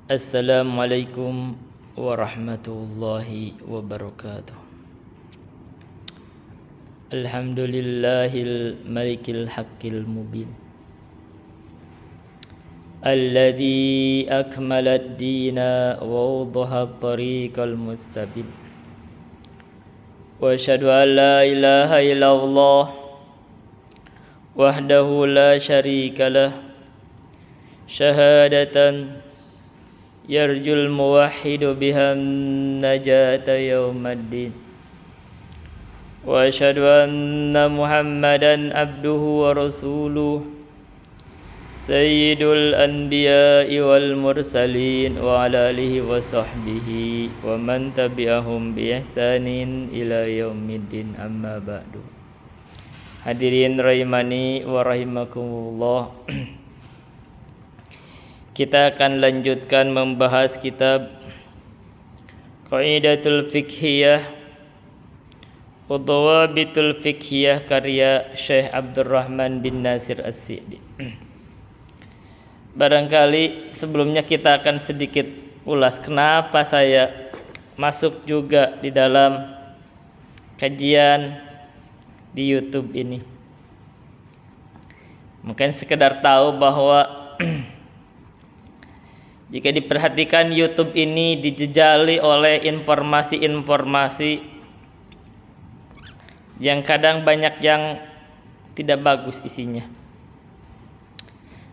Assalamualaikum warahmatullahi wabarakatuh. Alhamdulillahil malikil haqqil mubin, alladzi akmala ad-dina wa wadaha at-tariqal mustabin. Wa asyhadu an la ilaha illallah wahdahu la syarika lah, syahadatan yarjul muwahhidu biham najata yaumaddin. Wa asyhadu anna Muhammadan abduhu wa rasuluh, sayyidul anbiya'i wal mursalin, wa ala alihi wa sahbihi wa man tabi'ahum bi ihsanin ila yaumiddin, amma ba'du. Hadirin rahimani wa rahimakumullah. Kita akan lanjutkan membahas kitab Qaidatul Fiqhiyah wa Dhawabitul Fiqhiyah karya Syekh Abdurrahman bin Nasir As-Sa'di. Barangkali sebelumnya kita akan sedikit ulas kenapa saya masuk juga di dalam kajian di YouTube ini. Mungkin sekedar tahu bahwa jika diperhatikan YouTube ini dijejali oleh informasi-informasi yang kadang banyak yang tidak bagus isinya.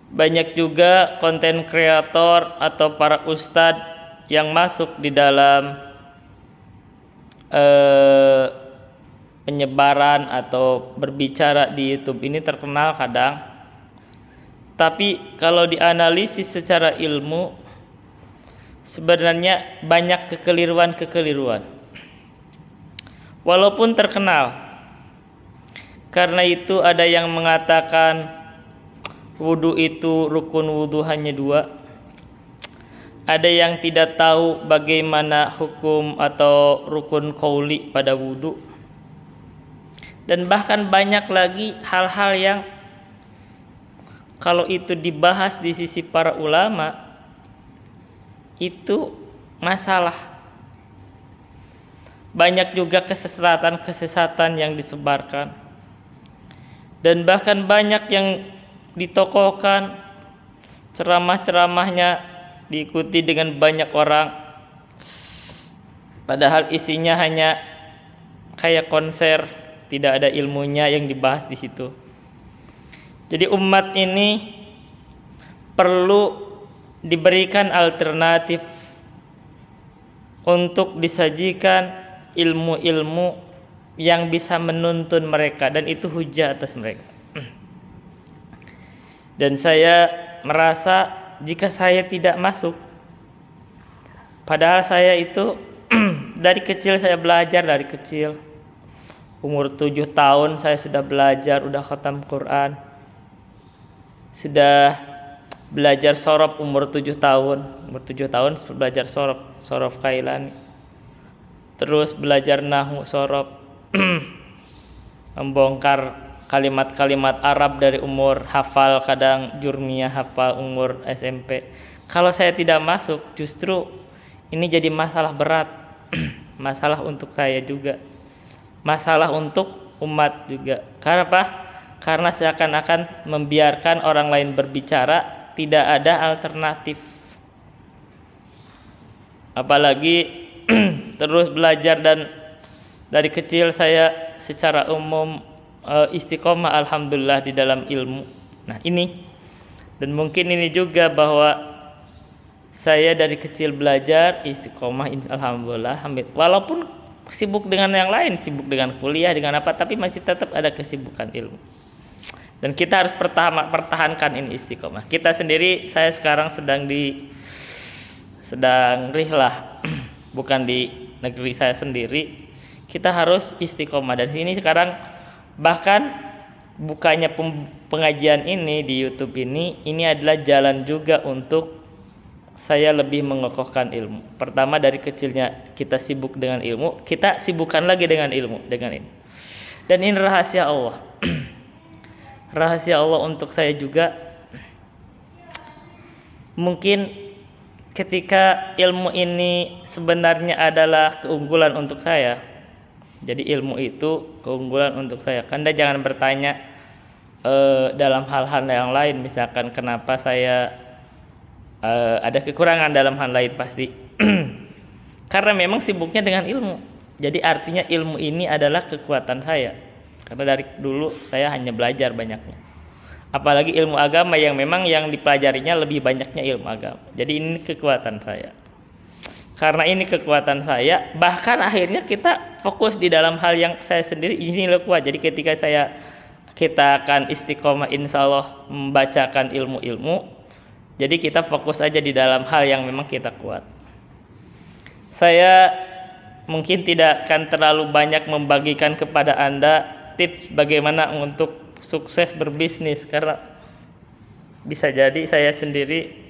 Banyak juga konten kreator atau para ustadz yang masuk di dalam penyebaran atau berbicara di YouTube ini terkenal kadang. Tapi kalau dianalisis secara ilmu, sebenarnya banyak kekeliruan. Walaupun terkenal. Karena itu ada yang mengatakan wudu itu rukun wudu hanya 2. Ada yang tidak tahu bagaimana hukum atau rukun qauli pada wudu. Dan bahkan banyak lagi hal-hal yang kalau itu dibahas di sisi para ulama itu masalah. Banyak juga kesesatan yang disebarkan. Dan bahkan banyak yang ditokohkan, ceramah-ceramahnya diikuti dengan banyak orang. Padahal isinya hanya kayak konser, tidak ada ilmunya yang dibahas di situ. Jadi umat ini perlu diberikan alternatif untuk disajikan ilmu-ilmu yang bisa menuntun mereka, dan itu hujah atas mereka. Dan saya merasa jika saya tidak masuk, padahal saya itu dari kecil saya belajar, dari kecil umur 7 tahun saya sudah belajar, udah khatam Quran, sudah belajar sorof umur 7 tahun belajar sorof Kailani, terus belajar nahwu sorof, membongkar kalimat-kalimat Arab dari umur hafal, kadang jurmiyah hafal umur SMP. Kalau saya tidak masuk, justru ini jadi masalah berat. Masalah untuk saya juga, masalah untuk umat juga. Karena apa? Karena seakan-akan membiarkan orang lain berbicara, tidak ada alternatif. Apalagi terus belajar, dan dari kecil saya secara umum istiqomah alhamdulillah di dalam ilmu. Nah ini, dan mungkin ini juga bahwa saya dari kecil belajar istiqomah alhamdulillah, walaupun sibuk dengan yang lain, sibuk dengan kuliah, dengan apa, tapi masih tetap ada kesibukan ilmu. Dan kita harus pertahankan ini istiqomah. Kita sendiri, saya sekarang sedang rihlah bukan di negeri saya sendiri. Kita harus istiqomah, dan ini sekarang bahkan bukanya pengajian ini di YouTube ini adalah jalan juga untuk saya lebih mengokohkan ilmu. Pertama, dari kecilnya kita sibuk dengan ilmu, kita sibukkan lagi dengan ilmu, dengan ini. Dan ini rahasia Allah. Rahasia Allah untuk saya juga. Mungkin ketika ilmu ini sebenarnya adalah keunggulan untuk saya, jadi ilmu itu keunggulan untuk saya. Anda jangan bertanya dalam hal-hal yang lain, misalkan kenapa saya ada kekurangan dalam hal lain, pasti karena memang sibuknya dengan ilmu. Jadi artinya ilmu ini adalah kekuatan saya, karena dari dulu saya hanya belajar banyaknya, apalagi ilmu agama yang memang yang dipelajarinya lebih banyaknya ilmu agama. Jadi ini kekuatan saya. Karena ini kekuatan saya, bahkan akhirnya kita fokus di dalam hal yang saya sendiri ini loh kuat. Jadi ketika kita akan istiqomah insya Allah membacakan ilmu-ilmu, jadi kita fokus aja di dalam hal yang memang kita kuat. Saya mungkin tidak akan terlalu banyak membagikan kepada Anda tips bagaimana untuk sukses berbisnis, karena bisa jadi saya sendiri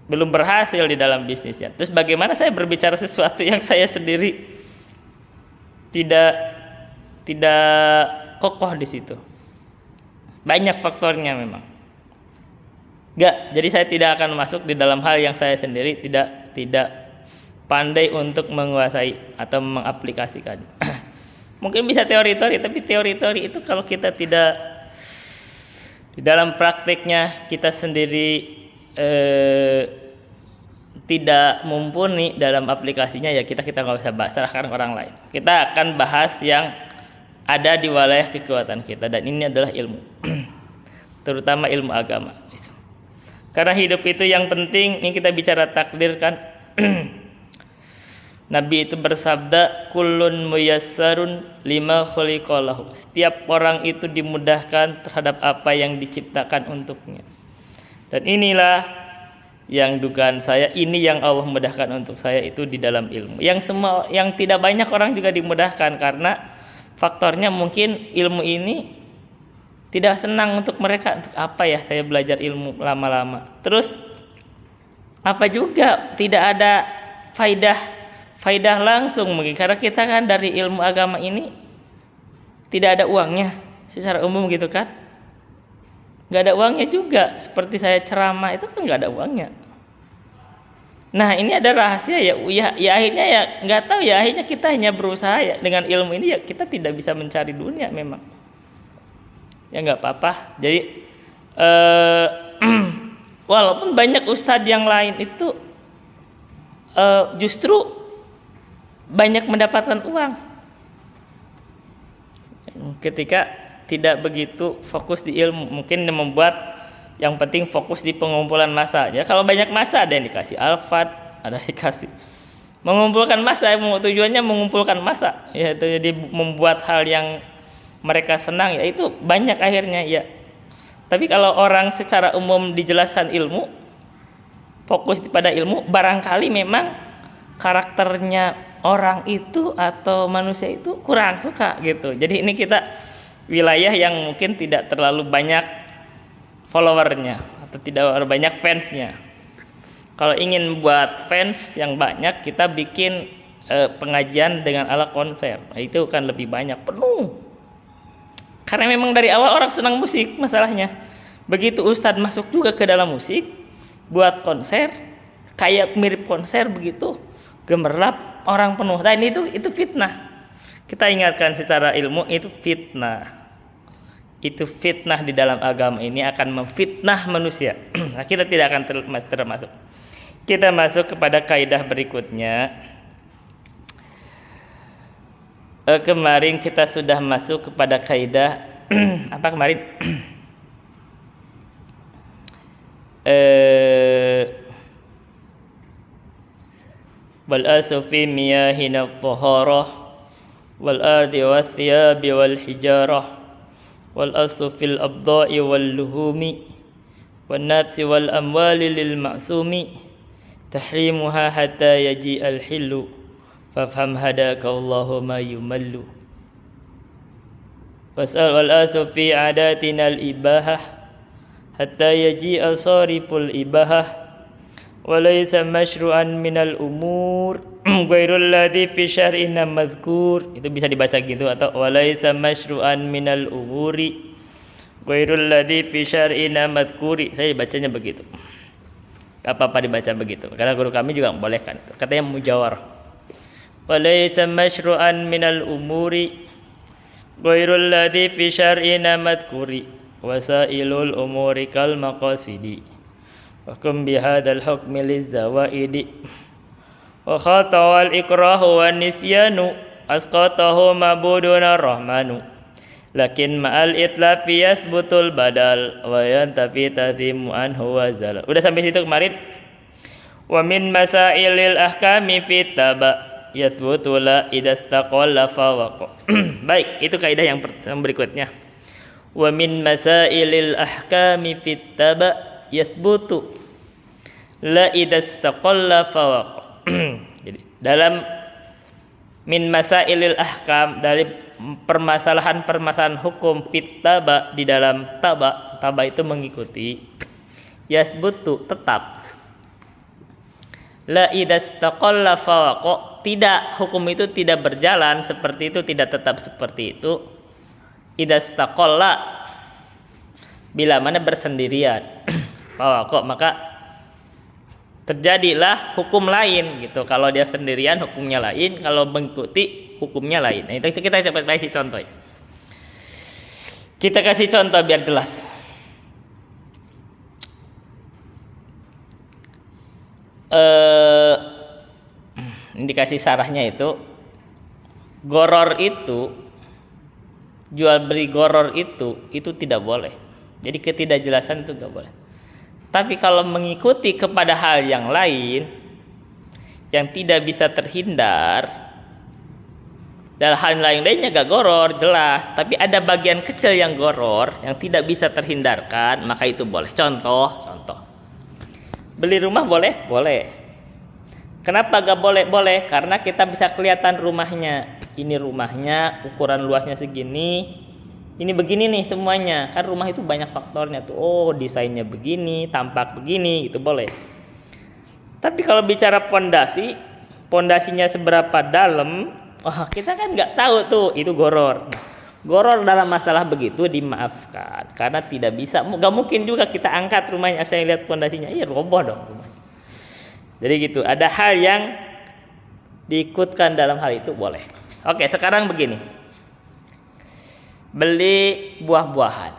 belum berhasil di dalam bisnisnya. Terus bagaimana saya berbicara sesuatu yang saya sendiri tidak kokoh di situ. Banyak faktornya memang. Jadi saya tidak akan masuk di dalam hal yang saya sendiri tidak pandai untuk menguasai atau mengaplikasikan. Mungkin bisa teori-teori, tapi teori-teori itu kalau kita tidak di dalam prakteknya kita sendiri tidak mumpuni dalam aplikasinya, ya kita nggak usah bahas, serahkan orang lain. Kita akan bahas yang ada di wilayah kekuatan kita, dan ini adalah ilmu terutama ilmu agama. Karena hidup itu yang penting. Ini kita bicara takdir kan. Nabi itu bersabda, kullun muyassarun lima khuliqalahu. Setiap orang itu dimudahkan terhadap apa yang diciptakan untuknya. Dan inilah yang dugaan saya, ini yang Allah mudahkan untuk saya itu di dalam ilmu. Yang tidak banyak orang juga dimudahkan, karena faktornya mungkin ilmu ini tidak senang untuk mereka. Untuk apa ya saya belajar ilmu lama-lama? Terus apa juga tidak ada faidah langsung mungkin, karena kita kan dari ilmu agama ini tidak ada uangnya secara umum gitu kan. Nggak ada uangnya juga, seperti saya ceramah itu kan nggak ada uangnya. Nah ini ada rahasia ya akhirnya ya nggak tahu ya, akhirnya kita hanya berusaha ya dengan ilmu ini, ya kita tidak bisa mencari dunia memang. Ya nggak apa-apa. Jadi walaupun banyak ustadz yang lain itu justru banyak mendapatkan uang ketika tidak begitu fokus di ilmu. Mungkin membuat yang penting fokus di pengumpulan massa. Ya kalau banyak massa, ada yang dikasih alfat, ada dikasih mengumpulkan massa. Tujuannya mengumpulkan massa, ya itu jadi membuat hal yang mereka senang, ya itu banyak akhirnya ya. Tapi kalau orang secara umum dijelaskan ilmu, fokus pada ilmu, barangkali memang karakternya orang itu atau manusia itu kurang suka gitu. Jadi ini kita wilayah yang mungkin tidak terlalu banyak followernya atau tidak banyak fansnya. Kalau ingin buat fans yang banyak, kita bikin pengajian dengan ala konser. Nah, itu kan lebih banyak, penuh. Karena memang dari awal orang senang musik masalahnya. Begitu ustadz masuk juga ke dalam musik, buat konser kayak mirip konser begitu, gemerlap, orang penuh. Nah ini itu fitnah. Kita ingatkan secara ilmu, itu fitnah. Itu fitnah di dalam agama ini akan memfitnah manusia. Nah, kita tidak akan termasuk. Kita masuk kepada kaidah berikutnya. Kemarin kita sudah masuk kepada kaidah apa kemarin? Wal asfi miyahina taharah wal ardi was thiyabi wal hijarah wal aslu fil abda'i wal luhumi wan nafsi wal amwali lil ma'sumi tahrimuha hatta yaji al hillu fafham hadaka Allahu ma yumallu wasal wal aslu fi adatina al ibahah hatta yaji al sariful ibahah walaysa masyru'an minal umur ghairul ladzi fi syar'ina madhkur. Itu bisa dibaca gitu, atau walaysa masyru'an minal umuri ghairul ladzi fi syar'ina madhkuri. Saya bacanya begitu. Gak apa-apa dibaca begitu. Karena guru kami juga membolehkan itu. Katanya mujawarah. Walaysa masyru'an minal umuri ghairul ladzi fi syar'ina madhkuri wasailul umuri kal maqasidi wa kum bihadzal hukmi lizawaidi wa khatawal ikrahu wan nisyanu asqatahu mabuduna rahmanu lakin ma'al itlafi yasbutul badal wa yantafi tadhimu anhu wa zalal. Udah sampai situ kemarin. Wa min masailil ahkami fit taba yasbutu la idastaqalla fawaqa. Baik, itu kaidah yang berikutnya. Wa min masailil ahkami fit taba yasbutu la idastaqalla fawaqa. Jadi dalam min masailil ahkam, dari permasalahan-permasalahan hukum fit taba, di dalam taba itu mengikuti, yasbutu tetap, la idastaqalla fawaqa, tidak, hukum itu tidak berjalan seperti itu, tidak tetap seperti itu. Idastaqalla, bila mana bersendirian, fawaqa, maka terjadilah hukum lain gitu. Kalau dia sendirian hukumnya lain, kalau mengikuti hukumnya lain. Nah, itu kita coba kasih contoh ya. Kita kasih contoh biar jelas. Ini dikasih sarahnya itu, goror itu, jual beli goror itu tidak boleh. Jadi ketidakjelasan itu nggak boleh. Tapi kalau mengikuti kepada hal yang lain yang tidak bisa terhindar, dan hal lainnya gak goror jelas, tapi ada bagian kecil yang goror yang tidak bisa terhindarkan, maka itu boleh. Contoh, beli rumah boleh? Boleh. Kenapa gak boleh? Boleh, karena kita bisa kelihatan rumahnya. Ini rumahnya, ukuran luasnya segini, ini begini nih semuanya. Kan rumah itu banyak faktornya tuh. Oh, desainnya begini, tampak begini, itu boleh. Tapi kalau bicara pondasinya seberapa dalam, kita kan nggak tahu tuh, itu goror. Goror dalam masalah begitu dimaafkan, karena tidak bisa, nggak mungkin juga kita angkat rumahnya, saya lihat pondasinya, roboh dong rumahnya. Jadi gitu, ada hal yang diikutkan dalam hal itu boleh. Oke, sekarang begini, beli buah-buahan.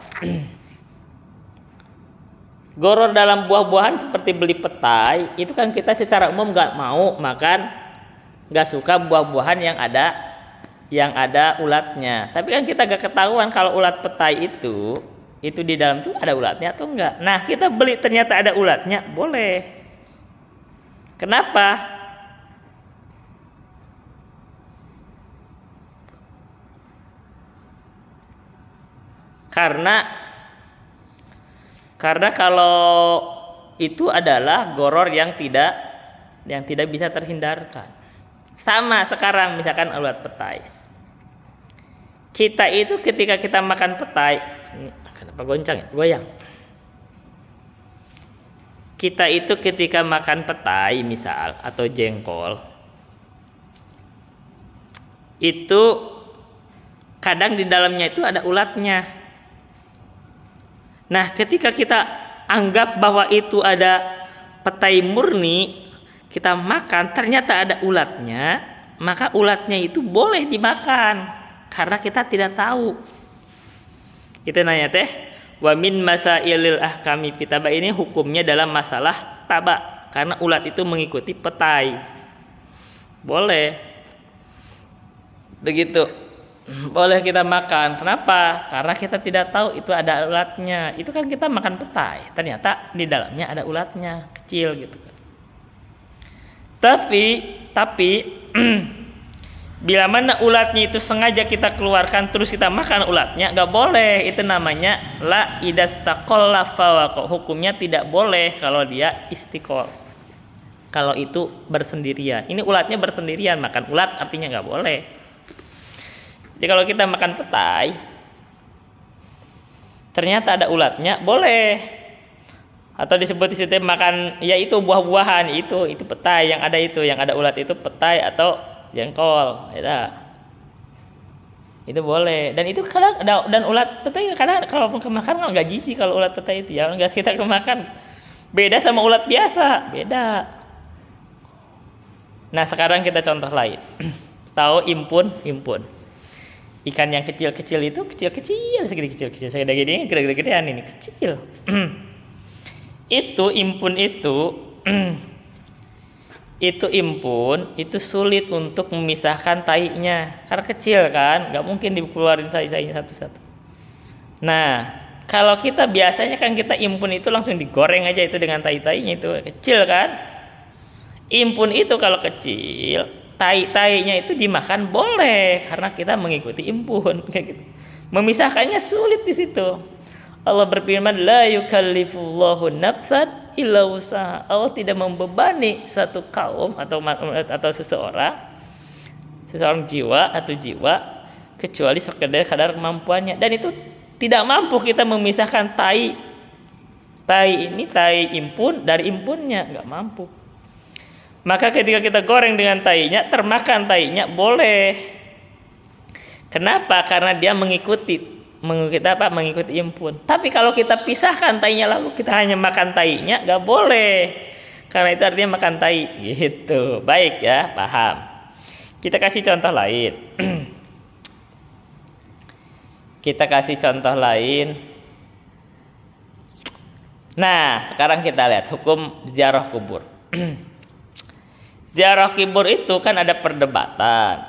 Goror dalam buah-buahan seperti beli petai, itu kan kita secara umum nggak mau makan, nggak suka buah-buahan yang ada ulatnya. Tapi kan kita gak ketahuan kalau ulat petai itu di dalam tuh ada ulatnya atau enggak. Nah, kita beli ternyata ada ulatnya, boleh. Kenapa? Karena kalau itu adalah goror yang tidak bisa terhindarkan. Sama sekarang misalkan ulat petai. Kita itu ketika kita makan petai, kenapa goncang ya? Goyang. Kita itu ketika makan petai misal atau jengkol, itu kadang di dalamnya itu ada ulatnya. Nah, ketika kita anggap bahwa itu ada petai murni, kita makan ternyata ada ulatnya, maka ulatnya itu boleh dimakan karena kita tidak tahu. Kita nanya teh, wa min masailil ahkami fi taba, ini hukumnya dalam masalah taba, karena ulat itu mengikuti petai. Boleh. Begitu. Boleh kita makan. Kenapa? Karena kita tidak tahu itu ada ulatnya. Itu kan kita makan petai, ternyata di dalamnya ada ulatnya, kecil gitu kan. Tapi bila mana ulatnya itu sengaja kita keluarkan terus kita makan ulatnya, nggak boleh. Itu namanya la idastaqalla fawaqa. Hukumnya tidak boleh kalau dia istiqol. Kalau itu bersendirian. Ini ulatnya bersendirian, makan ulat artinya nggak boleh. Jadi kalau kita makan petai ternyata ada ulatnya, boleh. Atau disebut di situ makan, ya itu buah-buahan, itu petai yang ada ulat itu petai atau jengkol, ya. Itu boleh. Dan itu kadang dan ulat petai kadang kalau kemakan nggak jijik kalau ulat petai itu, ya nggak kita kemakan. Beda sama ulat biasa, beda. Nah, sekarang kita contoh lain. Tahu impun? Ikan yang kecil-kecil itu kecil-kecil, segede kecil-kecil, segede-gede, gede-gedean ini kecil. Itu impun itu impun itu sulit untuk memisahkan tainya karena kecil kan, nggak mungkin dikeluarin tai-tainya satu-satu. Nah, kalau kita biasanya kan kita impun itu langsung digoreng aja itu dengan tai-tainya itu kecil kan. Impun itu kalau kecil, tai-tainya itu dimakan boleh karena kita mengikuti impun kayak gitu. Memisahkannya sulit di situ. Allah berfirman, la yukallifullahu nafsan illa wusaha. Allah tidak membebani suatu kaum atau seseorang jiwa kecuali sekedar kadar kemampuannya, dan itu tidak mampu kita memisahkan tai impun dari impunnya, nggak mampu. Maka ketika kita goreng dengan tainya, termakan tainya boleh. Kenapa? Karena dia mengikuti impun. Tapi kalau kita pisahkan tainya lalu kita hanya makan tainya, nggak boleh. Karena itu artinya makan tai gitu. Baik ya, paham. Kita kasih contoh lain. Nah, sekarang kita lihat hukum ziarah kubur. Ziarah kubur itu kan ada perdebatan.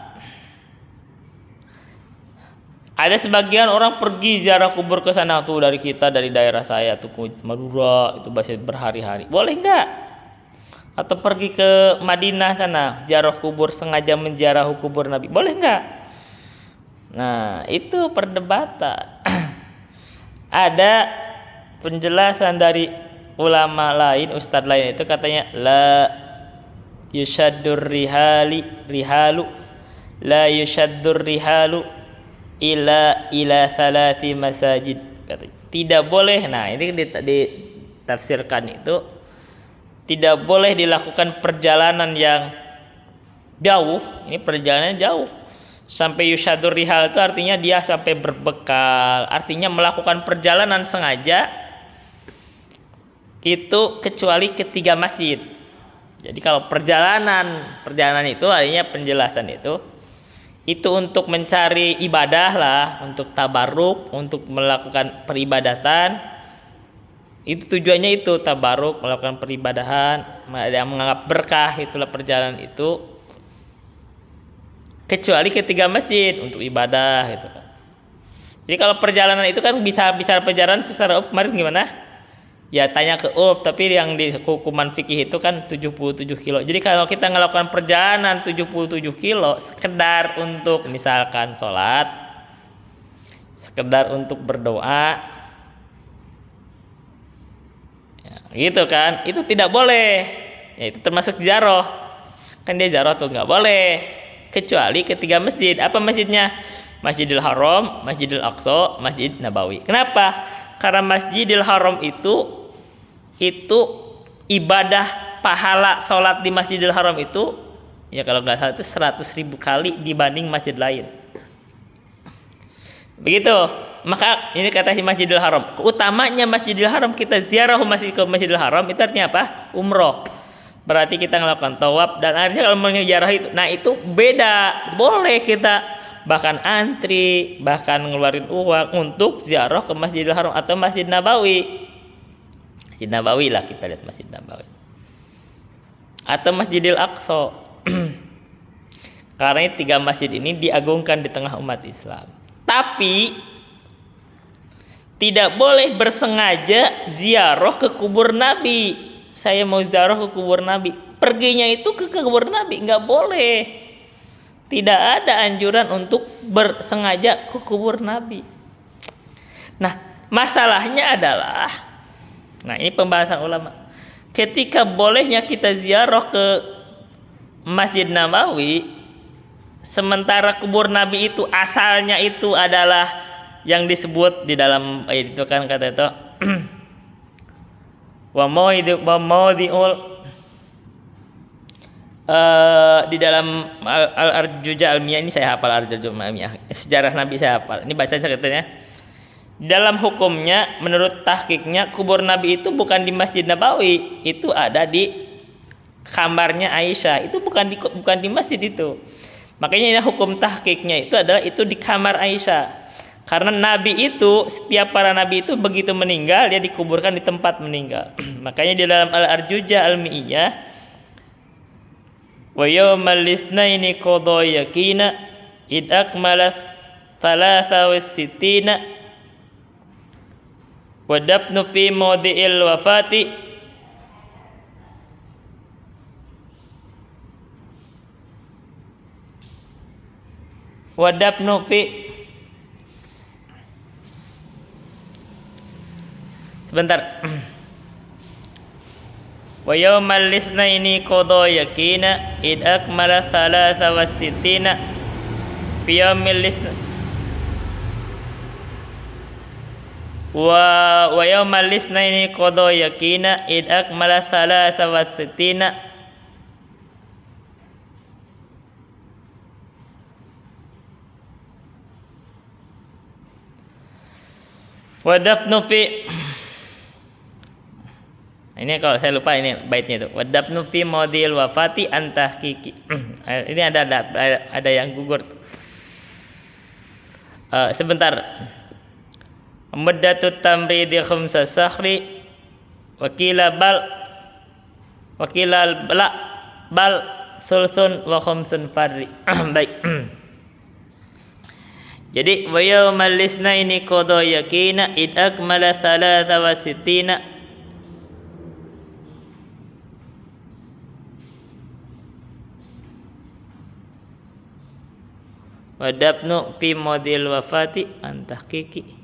Ada sebagian orang pergi ziarah kubur ke sana tuh dari daerah saya tuh ke Madura itu bisa berhari-hari. Boleh nggak? Atau pergi ke Madinah sana ziarah kubur, sengaja menziarah kubur Nabi. Boleh nggak? Nah, itu perdebatan. Ada penjelasan dari ulama lain, ustadz lain itu katanya la yushaddur rihalu la yushaddur rihalu ila salati masajid, katanya. Tidak boleh. Nah, ini ditafsirkan itu tidak boleh dilakukan perjalanan yang jauh. Ini perjalanan jauh. Sampai yushaddur rihal itu artinya dia sampai berbekal, artinya melakukan perjalanan sengaja itu kecuali ke 3 masjid. Jadi kalau perjalanan itu artinya penjelasan itu untuk mencari ibadah lah, untuk tabarruk, untuk melakukan peribadatan. Itu tujuannya itu tabarruk, melakukan peribadahan, yang menganggap berkah, itulah perjalanan itu. Kecuali ke 3 masjid untuk ibadah gitu kan. Jadi kalau perjalanan itu kan bisa perjalanan secara kemarin gimana? Ya tanya ke tapi yang di hukuman fikih itu kan 77 kilo. Jadi kalau kita melakukan perjalanan 77 kilo sekedar untuk misalkan sholat, sekedar untuk berdoa, ya, gitu kan, itu tidak boleh. Ya, itu termasuk ziarah. Kan dia ziarah tuh nggak boleh. Kecuali ke 3 masjid. Apa masjidnya? Masjidil Haram, Masjidil Aqsa, Masjid Nabawi. Kenapa? Karena Masjidil Haram itu ibadah pahala sholat di Masjidil Haram itu ya kalau nggak salah itu 100.000 kali dibanding masjid lain. Begitu. Maka ini kata si Masjidil Haram. Keutamanya Masjidil Haram, kita ziarah ke Masjidil Haram itu artinya apa? Umroh. Berarti kita melakukan tawaf, dan akhirnya kalau mau ziarah itu, nah itu beda. Boleh kita bahkan antri, bahkan ngeluarin uang untuk ziarah ke Masjidil Haram atau Masjid Nabawi. Masjid Nabawi lah, kita lihat Masjid Nabawi atau Masjidil Aqsa. Karena 3 masjid ini diagungkan di tengah umat Islam. Tapi tidak boleh bersengaja ziarah ke kubur Nabi. Saya mau ziarah ke kubur Nabi, perginya itu ke kubur Nabi, nggak boleh. Tidak ada anjuran untuk bersengaja ke kubur Nabi. Nah, masalahnya adalah, nah ini pembahasan ulama. Ketika bolehnya kita ziarah ke Masjid Nabawi, sementara kubur Nabi itu asalnya itu adalah yang disebut di dalam ayat itu kan kata itu di dalam Al-Arjuja Almiyah ini saya hafal, Al-Arjuja Almiyah sejarah Nabi saya hafal. Ini baca ceritanya. dalam hukumnya menurut tahqiqnya kubur Nabi itu bukan di Masjid Nabawi, itu ada di kamarnya Aisyah. Itu bukan di masjid itu. Makanya hukum tahqiqnya itu adalah itu di kamar Aisyah. Karena Nabi itu, setiap para Nabi itu begitu meninggal dia dikuburkan di tempat meninggal. Makanya di dalam Al-Arjujah Al-Mi'iyah, wa yawmal lisnaini qadha yakina id akmalas thalatha was sittina wa dafnu fi mawdi'il wafati wa dafnu fi sebentar. Wa yawmal lisnaini qadha yakina id akmala thalatha was sittina fi yawmil lisna wa yawmal lisnaini qadha yakina id akmala thalatha was sittina wa dafnu fi. Ini kalau saya lupa ini baitnya itu. Wa dafnu fi mawdil wafati antahqiqi. Ini ada yang gugur. Sebentar. Muddatut tamridi khamsa sahri wakila bal sulsun wa khamsun farri. Baik. Jadi wa yawmal lisnaini qadha yakina id akmala thalatha wa sittina wa dafnu fi mawdil wafati antahqiqi.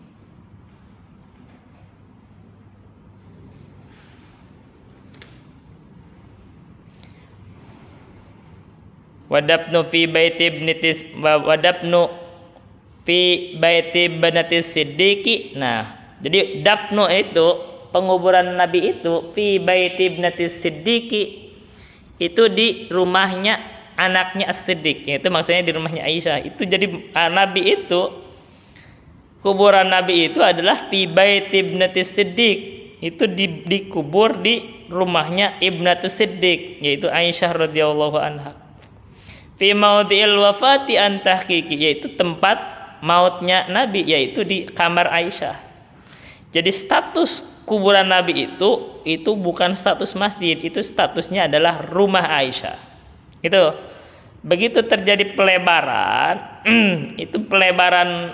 Wa dafnu fi baiti ibnatis wa dafnu fi baiti ibnatis siddiqi. Nah, jadi dafnu itu penguburan Nabi itu fi baiti ibnatis siddiqi itu di rumahnya anaknya As-Siddiq, itu maksudnya di rumahnya Aisyah. Itu jadi Nabi itu, kuburan Nabi itu adalah fi baiti ibnatis Siddiq, itu dikubur di rumahnya Ibnatus Siddiq, yaitu Aisyah radhiyallahu anha. Fi maudhi'il wafati antahqiqi, yaitu tempat mautnya Nabi, yaitu di kamar Aisyah. Jadi status kuburan Nabi itu bukan status masjid, itu statusnya adalah rumah Aisyah. Gitu. Begitu terjadi pelebaran, itu pelebaran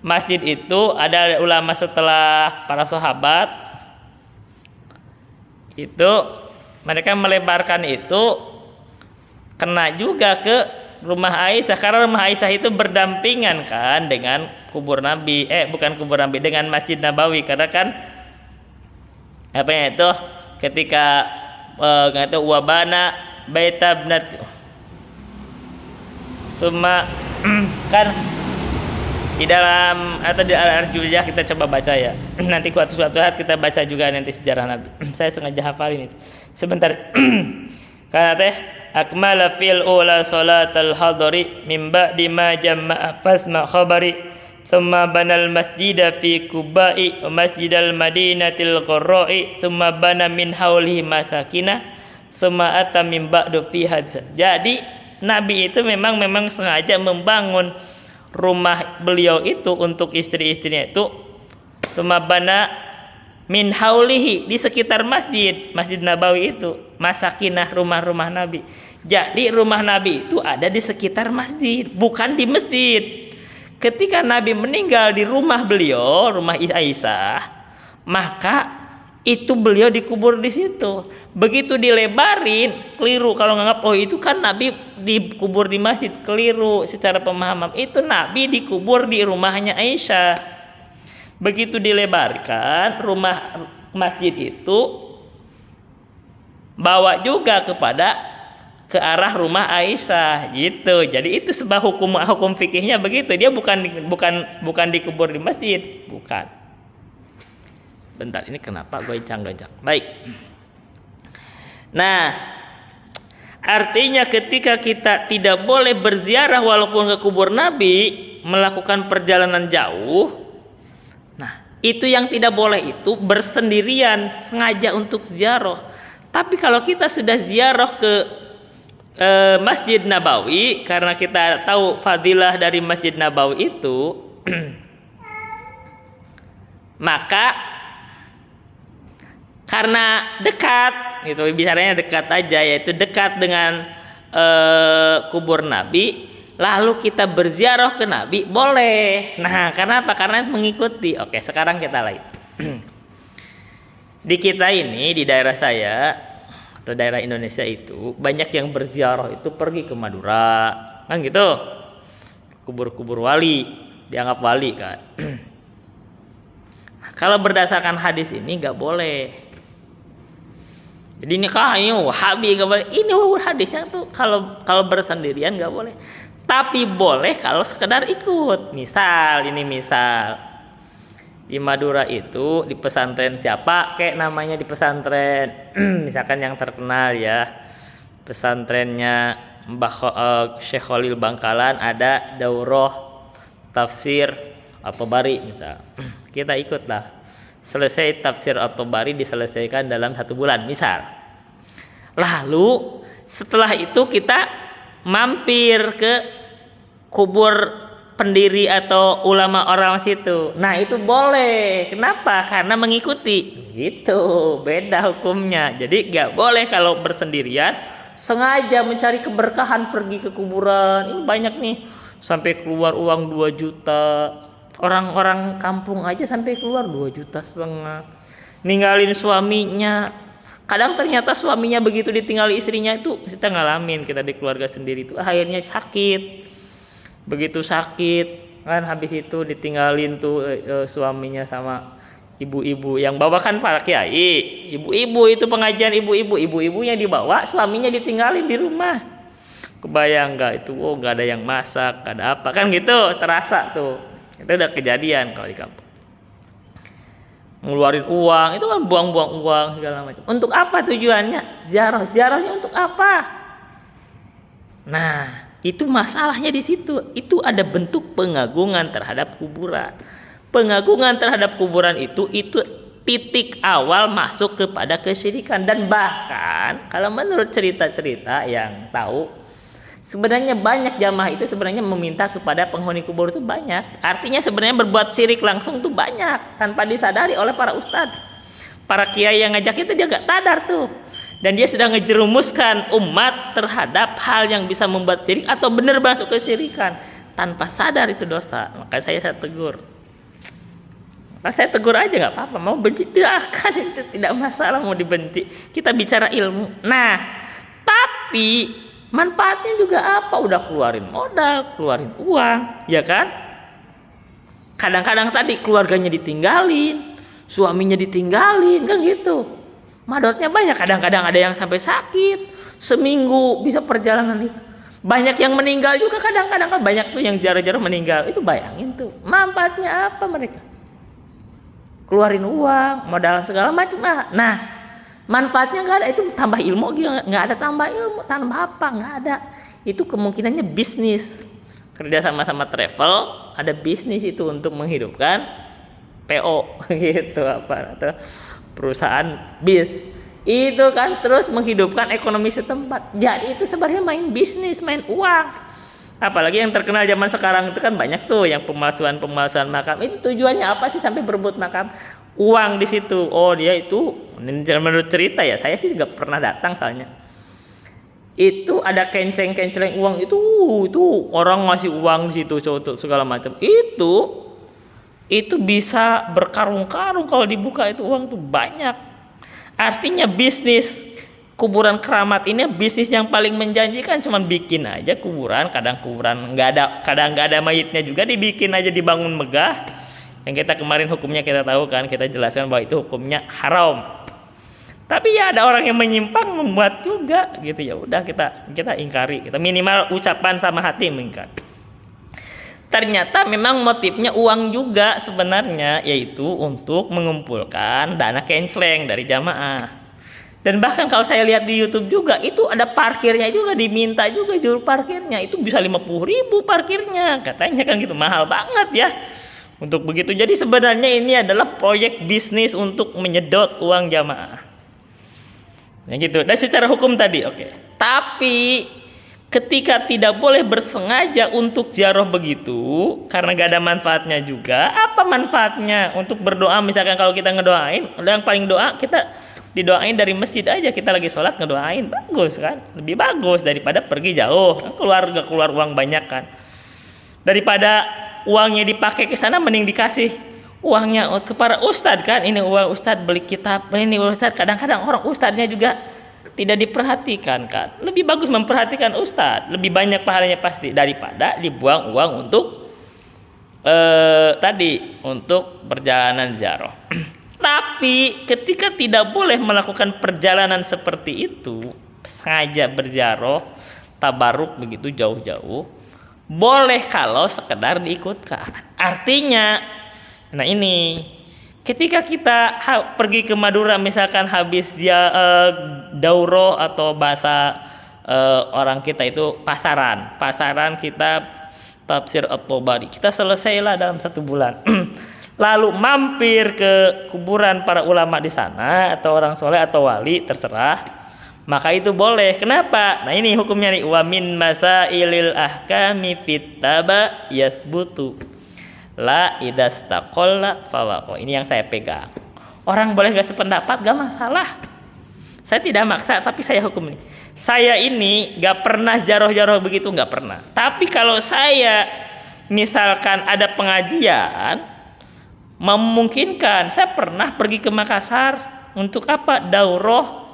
masjid itu ada ulama setelah para sahabat itu mereka melebarkan itu kena juga ke rumah Aisyah, karena rumah Aisyah itu berdampingan kan dengan kubur Nabi, bukan kubur Nabi, dengan Masjid Nabawi, karena kan apa ya itu ketika itu wabana baitabnat Suma kan di dalam atau di Al-Arjujah kita coba baca ya. Nanti suatu saat kita baca juga nanti sejarah Nabi. Saya sengaja hafalin itu. Sebentar. Karena teh akmala fil ula salatal hadari min ba'di ma jama'a fasma khabari thumma banal masjida fi Kuba'i wa masjidal madinatil qurra'i thumma bana min haulihi masakinah thumma ata min ba'du fi hadza. Jadi Nabi itu memang sengaja membangun rumah beliau itu untuk istri-istrinya itu sumabana min haulihi, di sekitar Masjid Nabawi itu masakinah, rumah-rumah Nabi. Jadi rumah Nabi itu ada di sekitar masjid, bukan di masjid. Ketika Nabi meninggal di rumah beliau, rumah Aisyah, maka itu beliau dikubur di situ. Begitu dilebarin, keliru kalau nganggap itu kan Nabi dikubur di masjid, keliru secara pemahaman. Itu Nabi dikubur di rumahnya Aisyah. Begitu dilebarkan, rumah masjid itu bawa juga ke arah rumah Aisyah gitu. Jadi itu sebab hukum fikihnya begitu. Dia bukan dikubur di masjid, bukan. Bentar, ini kenapa goncang-goncang? Baik. Nah, artinya ketika kita tidak boleh berziarah walaupun ke kubur Nabi, melakukan perjalanan jauh. Nah, itu yang tidak boleh itu bersendirian sengaja untuk ziarah. Tapi kalau kita sudah ziarah ke Masjid Nabawi, karena kita tahu fadilah dari Masjid Nabawi itu, maka karena dekat, gitu, bicaranya dekat aja, yaitu dekat dengan kubur Nabi, lalu kita berziarah ke Nabi, boleh. Nah, karena apa? Karena mengikuti. Oke, sekarang kita lihat. Di kita ini, di daerah saya atau daerah Indonesia itu banyak yang berziarah itu pergi ke Madura, kan gitu. Kubur-kubur wali, dianggap wali kan. Kalau berdasarkan hadis ini nggak boleh. Jadi ini Wahabi nggak boleh. Ini hadisnya tuh kalau bersendirian nggak boleh. Tapi boleh kalau sekedar ikut. Misal di Madura itu di pesantren siapa kayak namanya di pesantren misalkan yang terkenal ya, pesantrennya Syekh Khalil Bangkalan ada daurah tafsir At-Tabari misal, kita ikutlah, selesai tafsir At-Tabari diselesaikan dalam 1 bulan misal. Lalu setelah itu kita mampir ke kubur pendiri atau ulama orang situ. Nah, itu boleh. Kenapa? Karena mengikuti. Gitu. Beda hukumnya. Jadi nggak boleh kalau bersendirian sengaja mencari keberkahan pergi ke kuburan. Ini banyak nih. Sampai keluar uang 2 juta. Orang-orang kampung aja sampai keluar 2,5 juta. Ninggalin suaminya. Kadang ternyata suaminya begitu ditinggali istrinya itu, kita ngalamin, kita di keluarga sendiri itu akhirnya sakit. Begitu sakit kan, habis itu ditinggalin tuh suaminya sama ibu-ibu yang bawakan para kiai. Ibu-ibu itu pengajian ibunya dibawa, suaminya ditinggalin di rumah. Kebayang nggak itu? Oh, nggak ada yang masak, nggak ada apa kan gitu, terasa tuh. Itu udah kejadian kalau di kampung. Ngeluarin uang, itu kan buang-buang uang segala macam. Untuk apa tujuannya? Ziarahnya untuk apa? Nah, itu masalahnya di situ. Itu ada bentuk pengagungan terhadap kuburan. Pengagungan terhadap kuburan itu titik awal masuk kepada kesyirikan. Dan bahkan kalau menurut cerita-cerita yang tahu, sebenarnya banyak jamaah itu sebenarnya meminta kepada penghuni kubur itu banyak. Artinya sebenarnya berbuat syirik langsung tuh banyak tanpa disadari oleh para ustadz. Para kiai yang ngajak itu dia gak sadar tuh. Dan dia sedang ngejerumuskan umat terhadap hal yang bisa membuat syirik atau benar masuk kesyirikan tanpa sadar itu dosa. Maka saya tegur. Maka saya tegur aja nggak apa-apa. Mau benci silahkan, itu tidak masalah mau dibenci. Kita bicara ilmu. Nah, tapi manfaatnya juga apa? Udah keluarin modal, keluarin uang, ya kan? Kadang-kadang tadi keluarganya ditinggalin, suaminya ditinggalin, kan gitu. Madorotnya banyak, kadang-kadang ada yang sampai sakit seminggu bisa perjalanan itu. Banyak yang meninggal juga kadang-kadang, kan banyak tuh yang jarang-jarang meninggal. Itu bayangin tuh manfaatnya apa mereka? Keluarin uang, modal segala macam. Nah, manfaatnya nggak ada. Itu tambah ilmu, nggak ada tambah ilmu, tambah apa? Nggak ada. Itu kemungkinannya bisnis. Kerja sama-sama travel, ada bisnis itu untuk menghidupkan PO gitu apa atau perusahaan bis itu kan terus menghidupkan ekonomi setempat. Jadi itu sebenarnya main bisnis, main uang. Apalagi yang terkenal zaman sekarang itu kan banyak tuh yang pemalsuan makam. Itu tujuannya apa sih sampai berebut makam? Uang di situ. Oh, dia itu menurut cerita ya, saya sih nggak pernah datang soalnya. Itu ada kenceng uang itu orang ngasih uang di situ segala macam. Itu bisa berkarung-karung kalau dibuka itu uang tuh banyak. Artinya bisnis kuburan keramat ini bisnis yang paling menjanjikan. Cuman bikin aja kuburan, kadang nggak ada mayitnya juga dibikin aja, dibangun megah. Yang kita kemarin hukumnya kita tahu kan, kita jelaskan bahwa itu hukumnya haram. Tapi ya ada orang yang menyimpang membuat juga gitu, ya udah kita ingkari. Kita minimal ucapan sama hati mengingkari. Ternyata memang motifnya uang juga sebenarnya, yaitu untuk mengumpulkan dana kenceleng dari jamaah. Dan bahkan kalau saya lihat di YouTube juga, itu ada parkirnya juga, diminta juga juru parkirnya. Itu bisa 50.000 parkirnya, katanya kan gitu, mahal banget ya. Untuk begitu, jadi sebenarnya ini adalah proyek bisnis untuk menyedot uang jamaah. Ya gitu. Dan secara hukum tadi, oke. Tapi ketika tidak boleh bersengaja untuk ziarah begitu, karena gak ada manfaatnya juga. Apa manfaatnya untuk berdoa? Misalkan kalau kita ngedoain, yang paling doa kita didoain dari masjid aja, kita lagi sholat ngedoain, bagus kan? Lebih bagus daripada pergi jauh, keluar uang banyak kan? Daripada uangnya dipakai ke sana, mending dikasih uangnya kepada ustadz kan? Ini uang ustadz beli kitab, ini ustadz. Kadang-kadang orang ustadznya juga tidak diperhatikan kan? Lebih bagus memperhatikan ustadz, lebih banyak pahalanya pasti daripada dibuang uang untuk tadi untuk perjalanan ziarah. Tapi ketika tidak boleh melakukan perjalanan seperti itu, sengaja berziarah, tabaruk begitu jauh-jauh, boleh kalau sekedar diikutkan. Artinya, nah ini, ketika kita pergi ke Madura misalkan habis dia daurah atau bahasa orang kita itu pasaran kita tafsir At-Tabari, kita selesailah dalam 1 bulan. Lalu mampir ke kuburan para ulama di sana atau orang soleh atau wali, terserah, maka itu boleh. Kenapa? Nah ini hukumnya nih, wa min masailil ahkami fit taba yathbutu la idastaqalla fawaqo. Ini yang saya pegang. Orang boleh gak sependapat, gak masalah. Saya tidak maksa, tapi saya hukum ini. Saya ini gak pernah jaroh-jaroh begitu, gak pernah. Tapi kalau saya misalkan ada pengajian memungkinkan, saya pernah pergi ke Makassar untuk apa? Daurah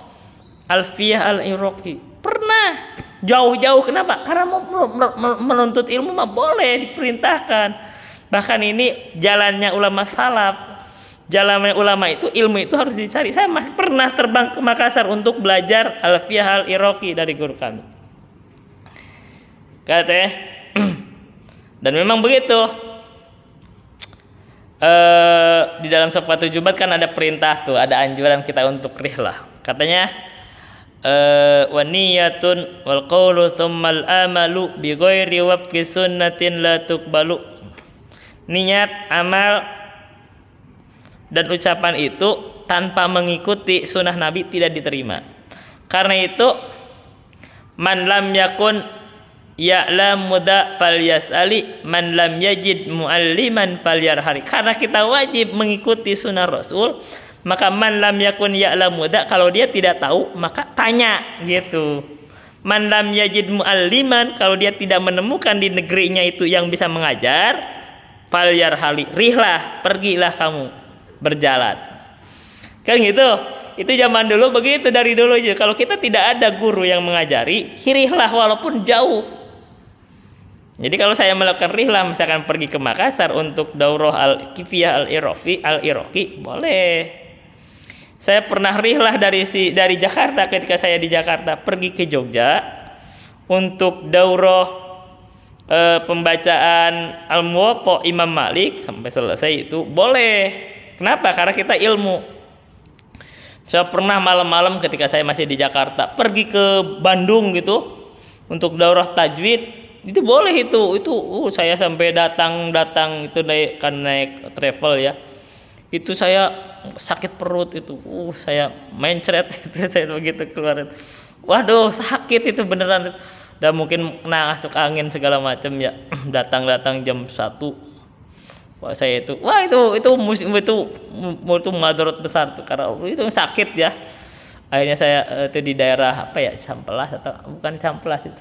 Alfiyah Al-Iraqi. Pernah jauh-jauh. Kenapa? Karena menuntut ilmu mah boleh, diperintahkan. Bahkan ini jalannya ulama salaf. Jalannya ulama itu, ilmu itu harus dicari. Saya pernah terbang ke Makassar untuk belajar Alfiyah Al-Iraqi dari guru kami. Katanya, dan memang begitu. Di dalam sepatu Jumat kan ada perintah tuh, ada anjuran kita untuk rihlah. Katanya wa niyatun wal qawlu tsummal amalu bi ghairi wafqi sunnatin la tuqbalu. Niat, amal dan ucapan itu tanpa mengikuti sunnah Nabi tidak diterima. Karena itu man lam yakun ya'lam muda falyas'ali man lam yajid mu'alliman falyarhari. Karena kita wajib mengikuti sunnah Rasul, maka man lam yakun ya'lam muda, kalau dia tidak tahu maka tanya gitu. Man lam yajid mu'alliman, kalau dia tidak menemukan di negerinya itu yang bisa mengajar, falyarhali, rihlah, pergilah kamu berjalan. Kan gitu. Itu zaman dulu begitu, dari dulu aja. Kalau kita tidak ada guru yang mengajari, hirihlah walaupun jauh. Jadi kalau saya melakukan rihlah, misalkan pergi ke Makassar untuk daurah Al-Kifiyah Al-Iraqi, boleh. Saya pernah rihlah dari Jakarta, ketika saya di Jakarta pergi ke Jogja untuk daurah pembacaan Al-Muwatta Imam Malik sampai selesai, itu boleh. Kenapa? Karena kita ilmu. Saya pernah malam-malam ketika saya masih di Jakarta pergi ke Bandung gitu untuk daurah tajwid. Itu boleh itu saya sampai datang itu naik travel ya, itu saya sakit perut itu, saya mencret itu, saya begitu keluar, waduh sakit itu beneran, dan mungkin kena masuk angin segala macam ya. datang jam 1, wah saya itu musim itu madarat besar tuh, karena itu sakit ya. Akhirnya saya itu di daerah apa ya, Samplas atau bukan Samplas itu,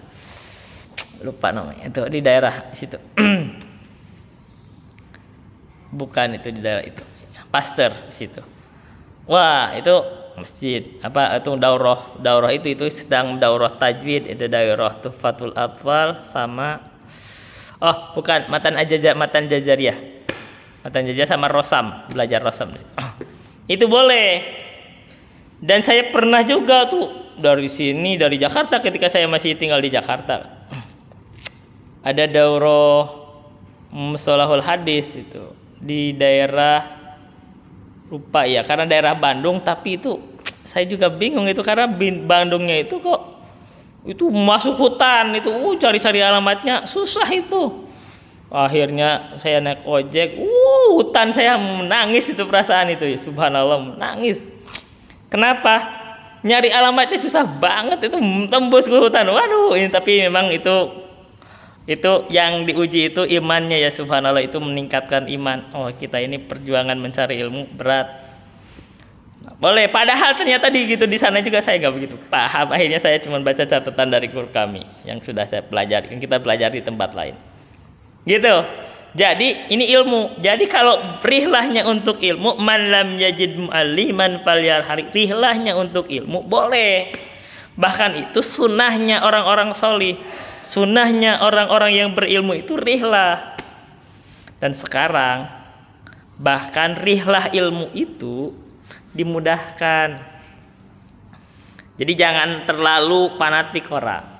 lupa namanya, itu di daerah situ. Bukan, itu di daerah itu Pasteur di situ. Wah itu masjid apa itu daurah itu sedang daurah tajwid, itu daurah Tuhfatul Atfal sama bukan Matan Jazariyah sama Rosam, belajar Rosam. Itu boleh. Dan saya pernah juga tuh dari Jakarta, ketika saya masih tinggal di Jakarta, ada daurah Mustalahul Hadis itu di daerah, lupa ya, karena daerah Bandung, tapi itu saya juga bingung itu karena Bandungnya itu kok itu masuk hutan itu, cari-cari alamatnya susah itu. Akhirnya saya naik ojek, hutan, saya menangis itu, perasaan itu, subhanallah, menangis. Kenapa? Nyari alamatnya susah banget, itu tembus ke hutan. Waduh, ini tapi memang itu yang diuji itu imannya ya, subhanallah, itu meningkatkan iman. Oh, kita ini perjuangan mencari ilmu berat. Boleh, padahal ternyata di sana juga saya nggak begitu paham. Akhirnya saya cuma baca catatan dari guru kami yang sudah saya pelajari, yang kita pelajari di tempat lain. Gitu. Jadi ini ilmu. Jadi kalau rihlahnya untuk ilmu, man lam yajid mu'alliman falyarhal, rihlahnya untuk ilmu boleh. Bahkan itu sunnahnya orang-orang solih, sunnahnya orang-orang yang berilmu itu rihlah. Dan sekarang bahkan rihlah ilmu itu dimudahkan. Jadi jangan terlalu fanatik orang.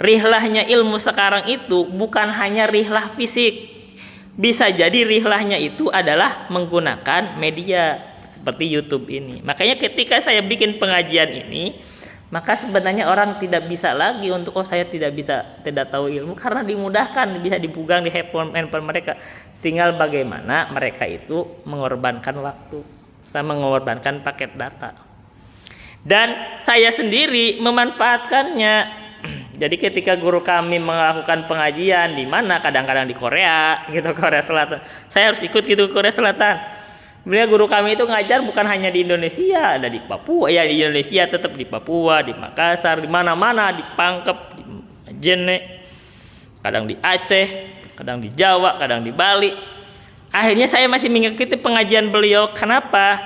Rihlahnya ilmu sekarang itu bukan hanya rihlah fisik. Bisa jadi rihlahnya itu adalah menggunakan media seperti YouTube ini. Makanya ketika saya bikin pengajian ini, maka sebenarnya orang tidak bisa lagi untuk saya tidak tahu ilmu, karena dimudahkan, bisa dipegang di handphone mereka. Tinggal bagaimana mereka itu mengorbankan waktu, sama mengorbankan paket data. Dan saya sendiri memanfaatkannya. Jadi ketika guru kami melakukan pengajian di mana, kadang-kadang di Korea gitu, Korea Selatan, saya harus ikut gitu ke Korea Selatan. Beliau guru kami itu ngajar bukan hanya di Indonesia, ada di Papua ya, di Indonesia tetap di Papua, di Makassar, di mana-mana, di Pangkep, di Jene, kadang di Aceh, kadang di Jawa, kadang di Bali. Akhirnya saya masih mengikuti pengajian beliau. Kenapa?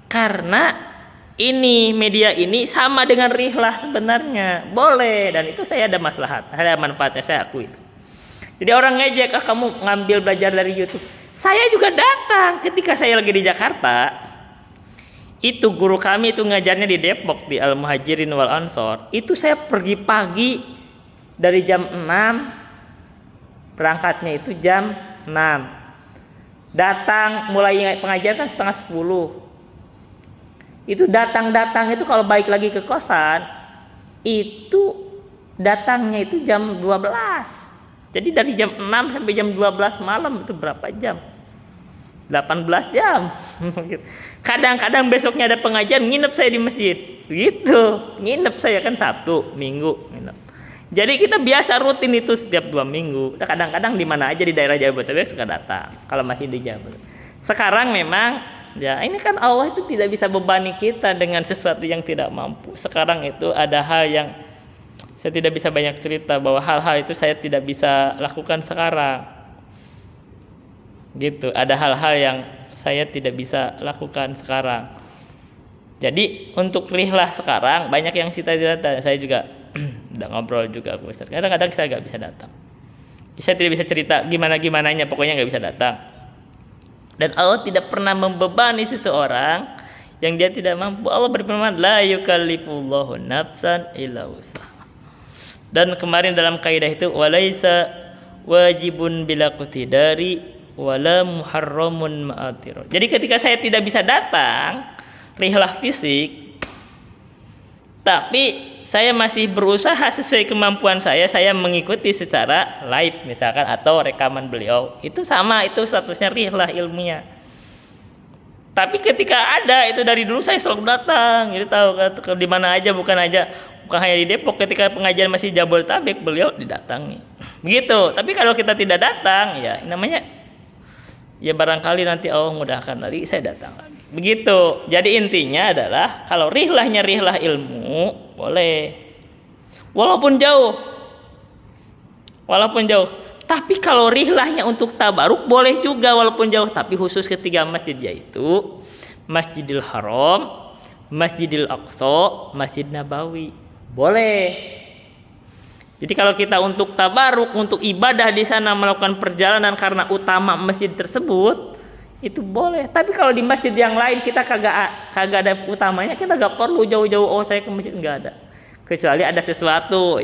Karena ini media ini sama dengan rihlah sebenarnya, boleh, dan itu saya ada maslahat, ada manfaatnya, saya akui. Jadi orang ngejek, kamu ngambil belajar dari YouTube. Saya juga datang ketika saya lagi di Jakarta. Itu guru kami itu ngajarnya di Depok di Al Muhajirin wal Ansor. Itu saya pergi pagi dari jam 6, berangkatnya itu jam 6. Datang mulai pengajian kan setengah 10. Itu datang itu kalau balik lagi ke kosan itu datangnya itu jam 12. Jadi dari jam 6 sampai jam 12 malam itu berapa jam? 18 jam. Kadang-kadang besoknya ada pengajian, nginep saya di masjid. Gitu. Nginep saya kan Sabtu, Minggu nginep. Jadi kita biasa rutin itu setiap 2 minggu. Kadang-kadang di mana aja di daerah Jabodetabek suka datang kalau masih di Jabodetabek. Sekarang memang ya ini kan Allah itu tidak bisa bebani kita dengan sesuatu yang tidak mampu. Sekarang itu ada hal yang saya tidak bisa banyak cerita, bahwa hal-hal itu saya tidak bisa lakukan sekarang. Gitu, ada hal-hal yang saya tidak bisa lakukan sekarang. Jadi untuk rihlah sekarang banyak yang tidak datang. Saya juga udah ngobrol juga aku Ustaz. Kadang-kadang saya nggak bisa datang. Saya tidak bisa cerita gimana-gimananya, pokoknya nggak bisa datang. Dan Allah tidak pernah membebani seseorang yang dia tidak mampu. Allah berfirman, la yukallifullahu nafsan illa wus'aha. Dan kemarin dalam kaidah itu, walaisa wajibun bila qutidari wala muharramun ma'atir. Jadi ketika saya tidak bisa datang rihlah fisik, tapi saya masih berusaha sesuai kemampuan saya mengikuti secara live misalkan atau rekaman beliau, itu sama, itu statusnya rihlah ilmiah. Tapi ketika ada itu dari dulu saya selalu datang, jadi tahu di mana aja, bukan hanya di Depok, ketika pengajian masih Jabodetabek beliau didatangi. Begitu. Tapi kalau kita tidak datang ya namanya ya barangkali nanti Allah mudahkan lagi saya datang lagi. Begitu. Jadi intinya adalah kalau rihlahnya rihlah ilmu boleh. Walaupun jauh. Tapi kalau rihlahnya untuk tabaruk boleh juga walaupun jauh, tapi khusus ketiga masjid, yaitu Masjidil Haram, Masjidil Aqsa, Masjid Nabawi. Boleh. Jadi kalau kita untuk tabaruk, untuk ibadah di sana melakukan perjalanan karena utama masjid tersebut, itu boleh. Tapi kalau di masjid yang lain kita kagak ada utamanya, kita gak perlu jauh-jauh saya ke masjid, enggak ada. Kecuali ada sesuatu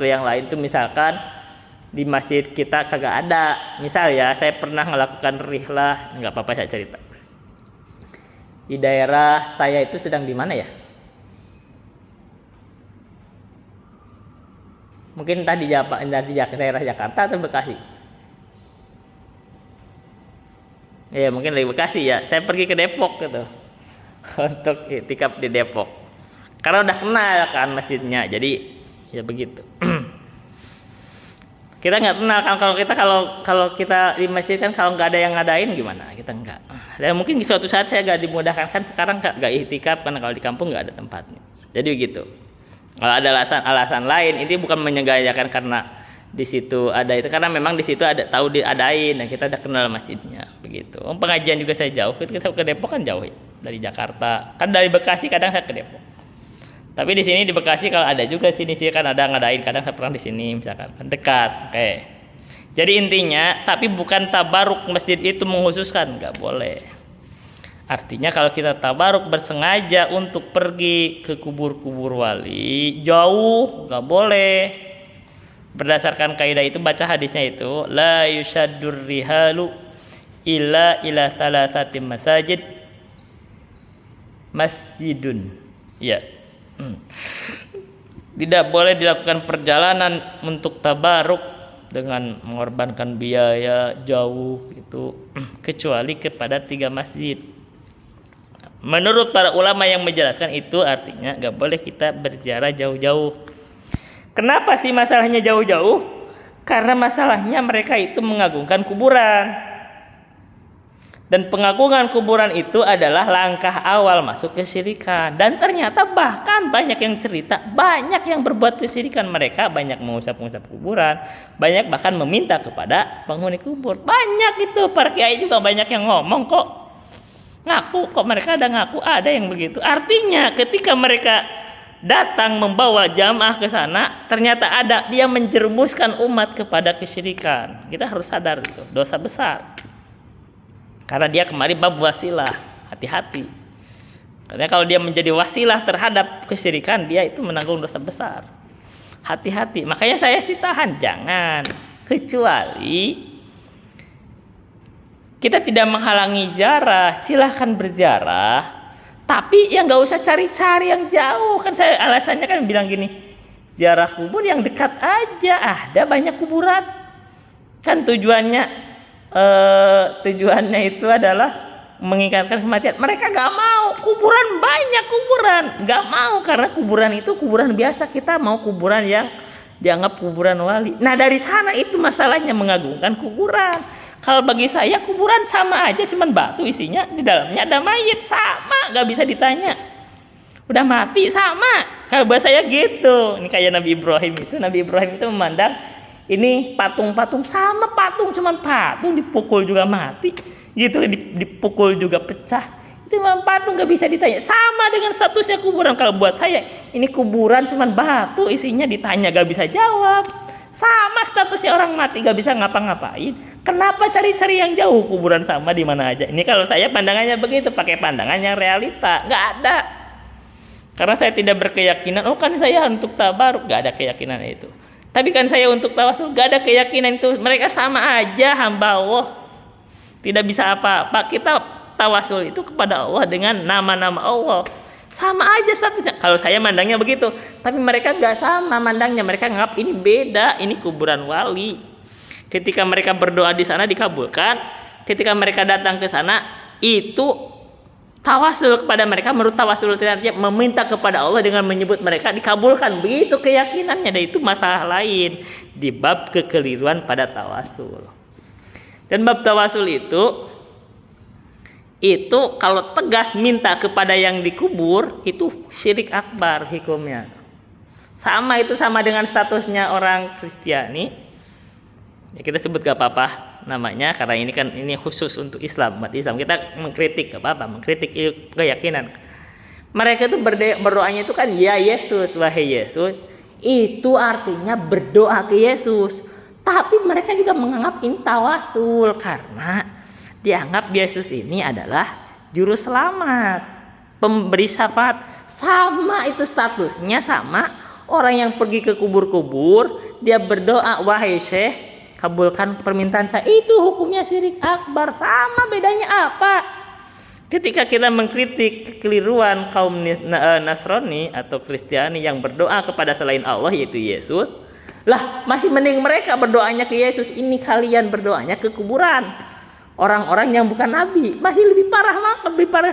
yang lain itu, misalkan di masjid kita kagak ada. Misal ya, saya pernah melakukan rihlah, enggak apa-apa saya cerita. Di daerah saya itu sedang di mana ya? Mungkin entah di daerah Jakarta atau Bekasi. Ya mungkin dari Bekasi ya. Saya pergi ke Depok gitu untuk iktikaf di Depok. Karena udah kenal kan masjidnya. Jadi ya begitu. Kita nggak kenal kan, kalau kita di masjid kan, kalau nggak ada yang ngadain gimana, kita nggak. Dan mungkin suatu saat saya nggak dimudahkan kan, sekarang nggak iktikaf karena kalau di kampung nggak ada tempatnya. Jadi begitu. Kalau ada alasan lain, ini bukan menyengajakan karena di situ ada itu, karena memang di situ ada tahu diadain dan kita udah kenal masjidnya begitu. Pengajian juga saya jauh, kita ke Depok kan jauh ya, dari Jakarta. Kan dari Bekasi kadang saya ke Depok. Tapi di sini di Bekasi kalau ada juga sini sih kan ada ngadain, kadang saya pernah di sini misalkan dekat. Oke. Jadi intinya, tapi bukan tabaruk masjid itu menghususkan, nggak boleh. Artinya kalau kita tabaruk bersengaja untuk pergi ke kubur-kubur wali jauh, nggak boleh. Berdasarkan kaidah itu, baca hadisnya itu, la yushaddur rihalu illa ila salasati masajid masjidun. Ya. Tidak boleh dilakukan perjalanan untuk tabaruk dengan mengorbankan biaya jauh itu kecuali kepada 3 masjid. Menurut para ulama yang menjelaskan itu artinya nggak boleh kita berziarah jauh-jauh. Kenapa sih masalahnya jauh-jauh? Karena masalahnya mereka itu mengagungkan kuburan. Dan pengagungan kuburan itu adalah langkah awal masuk kesyirikan. Dan ternyata bahkan banyak yang cerita, banyak yang berbuat kesyirikan. Mereka banyak mengusap-ngusap kuburan, banyak bahkan meminta kepada penghuni kubur. Banyak itu, para kiai juga banyak yang ngomong kok. Ngaku kok, mereka ada yang begitu. Artinya ketika mereka datang membawa jamaah ke sana, ternyata ada dia menjerumuskan umat kepada kesyirikan. Kita harus sadar itu dosa besar. Karena dia kemari bab wasilah, hati-hati. Karena kalau dia menjadi wasilah terhadap kesyirikan, dia itu menanggung dosa besar. Hati-hati. Makanya saya sih tahan, jangan. Kecuali kita tidak menghalangi ziarah, silahkan berziarah. Tapi ya nggak usah cari-cari yang jauh. Kan saya alasannya kan bilang gini, ziarah kubur yang dekat aja, ada banyak kuburan. Kan tujuannya itu adalah mengingatkan kematian. Mereka nggak mau kuburan, banyak kuburan, nggak mau, karena kuburan itu kuburan biasa. Kita mau kuburan yang dianggap kuburan wali. Nah dari sana itu masalahnya, mengagungkan kuburan. Kalau bagi saya kuburan sama aja, cuman batu isinya, di dalamnya ada mayit, sama, nggak bisa ditanya. Udah mati sama. Kalau buat saya gitu. Ini kayak Nabi Ibrahim itu memandang ini patung-patung, sama patung, cuman patung dipukul juga mati gitu, dipukul juga pecah. Itu memang patung, gak bisa ditanya. Sama dengan statusnya kuburan. Kalau buat saya ini kuburan cuman batu isinya, ditanya gak bisa jawab. Sama statusnya orang mati, gak bisa ngapa-ngapain. Kenapa cari-cari yang jauh? Kuburan sama di mana aja. Ini kalau saya pandangannya begitu, pakai pandangan yang realita. Gak ada. Karena saya tidak berkeyakinan, oh kan saya untuk tabaruk, gak ada keyakinan itu. Tapi kan saya untuk tawasul, gak ada keyakinan itu. Mereka sama aja hamba Allah. Tidak bisa apa-apa. Kita tawasul itu kepada Allah dengan nama-nama Allah. Sama aja statusnya. Kalau saya mandangnya begitu. Tapi mereka gak sama mandangnya. Mereka nganggap ini beda. Ini kuburan wali. Ketika mereka berdoa di sana dikabulkan. Ketika mereka datang ke sana, itu tawasul kepada mereka. Menurut tawasul artinya meminta kepada Allah dengan menyebut mereka, dikabulkan. Begitu keyakinannya. Dan itu masalah lain di bab kekeliruan pada tawasul. Dan bab tawasul itu kalau tegas minta kepada yang dikubur, itu syirik akbar hukumnya. Sama dengan statusnya orang Kristiani. Ya kita sebut gak apa-apa namanya, karena ini khusus untuk Islam, umat Islam. Kita mengkritik gak apa-apa, mengkritik keyakinan. Mereka itu berdoanya itu kan ya Yesus, wahai Yesus. Itu artinya berdoa ke Yesus. Tapi mereka juga menganggap ini tawasul, karena dianggap Yesus ini adalah juru selamat, pemberi syafaat. Sama itu statusnya, sama orang yang pergi ke kubur-kubur, dia berdoa, wahai Syekh, kabulkan permintaan saya. Itu hukumnya syirik akbar. Sama, bedanya apa? Ketika kita mengkritik kekeliruan kaum Nasrani atau Kristiani yang berdoa kepada selain Allah, yaitu Yesus, lah masih mending mereka berdoanya ke Yesus. Ini kalian berdoanya ke kuburan. orang-orang yang bukan nabi. Masih lebih parah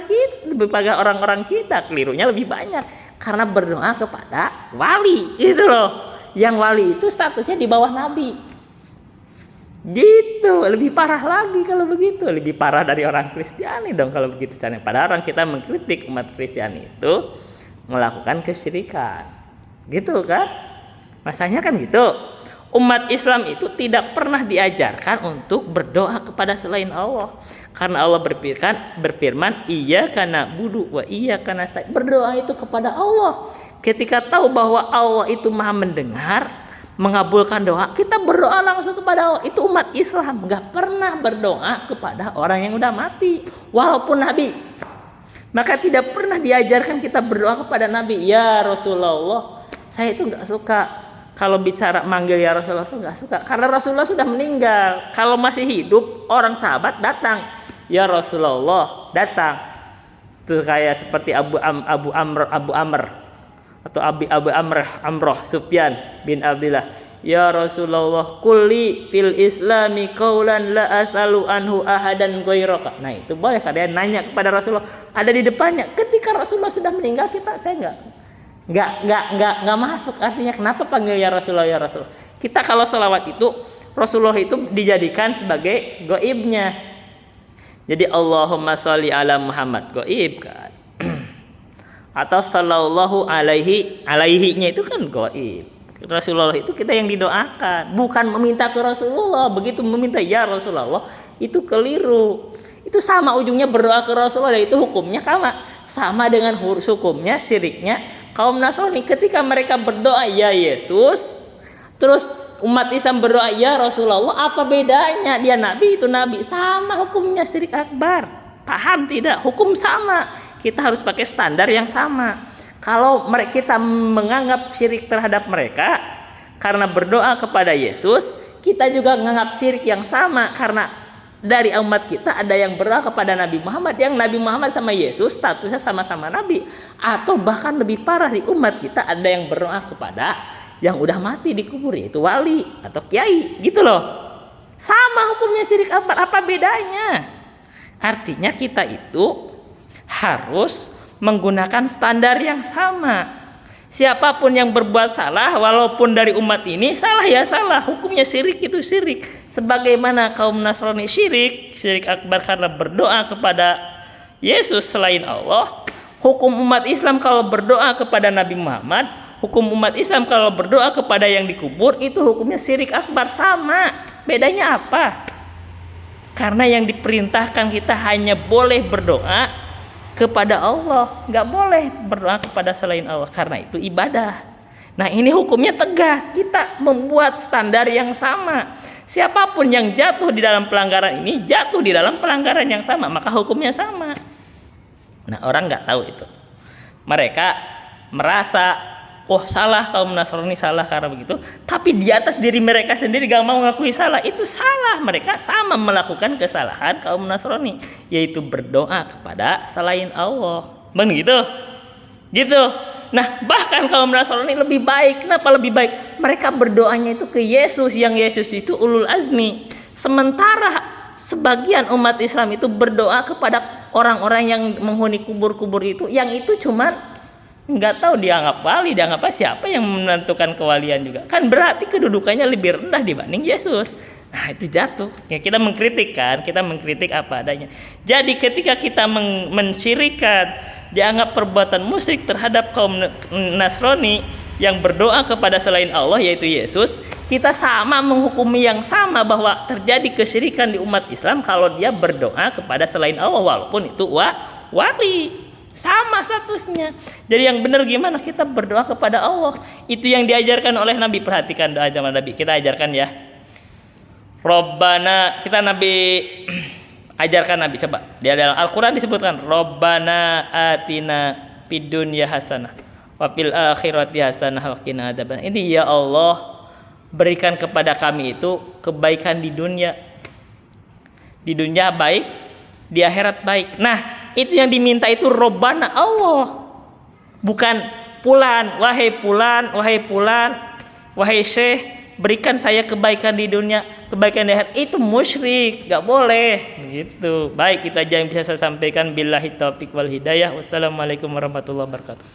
kita, lebih parah orang-orang kita. Kelirunya lebih banyak karena berdoa kepada wali gitu loh. Yang wali itu statusnya di bawah nabi. Gitu, lebih parah lagi kalau begitu. Lebih parah dari orang Kristiani dong kalau begitu caranya. Padahal orang kita mengkritik umat Kristiani itu melakukan kesyirikan. Gitu kan? Masanya kan gitu. Umat Islam itu tidak pernah diajarkan untuk berdoa kepada selain Allah. Karena Allah berfirman, iyyaka na'budu wa iyyaka nasta'in. Berdoa itu kepada Allah. Ketika tahu bahwa Allah itu Maha mendengar, mengabulkan doa, kita berdoa langsung kepada Allah. Itu umat Islam, enggak pernah berdoa kepada orang yang udah mati, walaupun nabi. Maka tidak pernah diajarkan kita berdoa kepada nabi. Ya Rasulullah, saya itu enggak suka kalau bicara manggil ya Rasulullah itu enggak suka, karena Rasulullah sudah meninggal. Kalau masih hidup, orang sahabat datang, ya Rasulullah, datang. Itu kayak seperti Abu Amr atau Amroh Sufyan bin Abdullah. Ya Rasulullah, kulli fil islami qaulan la as'alu anhu ahadan ghairaka. Nah, itu boleh kalian nanya kepada Rasulullah, ada di depannya. Ketika Rasulullah sudah meninggal, saya enggak masuk. Artinya kenapa panggil ya Rasulullah, ya Rasulullah? Kita kalau selawat itu, Rasulullah itu dijadikan sebagai goibnya. Jadi Allahumma sholli ala Muhammad, goib kan. Atau sallallahu alaihi-nya itu kan goib. Rasulullah itu kita yang didoakan, bukan meminta ke Rasulullah. Begitu meminta ya Rasulullah itu keliru. Itu sama ujungnya berdoa ke Rasulullah, itu hukumnya sama dengan hukumnya syiriknya kaum Nasrani. Ketika mereka berdoa ya Yesus, terus umat Islam berdoa ya Rasulullah, apa bedanya? Dia nabi, itu nabi, sama hukumnya syirik akbar. Paham tidak? Hukum sama. Kita harus pakai standar yang sama. Kalau kita menganggap syirik terhadap mereka karena berdoa kepada Yesus, kita juga menganggap syirik yang sama karena dari umat kita ada yang berdoa kepada Nabi Muhammad, yang Nabi Muhammad sama Yesus statusnya sama-sama nabi. Atau bahkan lebih parah, di umat kita ada yang berdoa kepada yang udah mati di kubur, yaitu wali atau kiai, gitu loh. Sama hukumnya syirik akbar, apa bedanya? Artinya kita itu harus menggunakan standar yang sama. Siapapun yang berbuat salah, walaupun dari umat ini, salah ya salah, hukumnya syirik itu syirik. Sebagaimana kaum Nasrani syirik akbar karena berdoa kepada Yesus selain Allah. Hukum umat Islam kalau berdoa kepada Nabi Muhammad, hukum umat Islam kalau berdoa kepada yang dikubur, itu hukumnya syirik akbar, sama. Bedanya apa? Karena yang diperintahkan kita hanya boleh berdoa kepada Allah, nggak boleh berdoa kepada selain Allah, karena itu ibadah. Nah, ini hukumnya tegas, kita membuat standar yang sama. Siapapun yang jatuh di dalam pelanggaran ini, jatuh di dalam pelanggaran yang sama, maka hukumnya sama. Nah, orang nggak tahu itu. Mereka merasa, oh salah kaum Nasrani, salah karena begitu. Tapi di atas diri mereka sendiri gak mau ngakui salah. Itu salah. Mereka sama melakukan kesalahan kaum Nasrani, yaitu berdoa kepada selain Allah. Begitu? Gitu. Nah, bahkan kaum Nasrani lebih baik. Kenapa lebih baik? Mereka berdoanya itu ke Yesus, yang Yesus itu ulul azmi. Sementara sebagian umat Islam itu berdoa kepada orang-orang yang menghuni kubur-kubur itu, yang itu cuman nggak tahu dianggap wali, dianggap apa, siapa yang menentukan kewalian juga. Kan berarti kedudukannya lebih rendah dibanding Yesus. Nah, itu jatuh. Ya, kita mengkritik apa adanya. Jadi ketika kita mensyirikan, dianggap perbuatan musyrik terhadap kaum Nasrani yang berdoa kepada selain Allah, yaitu Yesus, kita sama menghukumi yang sama bahwa terjadi kesyirikan di umat Islam kalau dia berdoa kepada selain Allah, walaupun itu wali. Sama statusnya. Jadi yang benar gimana? Kita berdoa kepada Allah. Itu yang diajarkan oleh Nabi. Perhatikan doa zaman Nabi. Kita ajarkan ya. Robbana, kita Nabi ajarkan Nabi. Coba. Di dalam Al-Quran disebutkan, Robbana atina fid dunya hasanah wa fil akhirati hasanah wa qina adzabannar. Ini ya Allah, berikan kepada kami itu kebaikan di dunia. Di dunia baik, di akhirat baik. Nah, itu yang diminta itu Robbana Allah, bukan Fulan, wahai Fulan, wahai Syekh, berikan saya kebaikan di dunia. kebaikan di akhirat itu musyrik, nggak boleh gitu. Baik, kita aja yang bisa saya sampaikan. Billahi taufiq wal hidayah. Wassalamualaikum warahmatullahi wabarakatuh.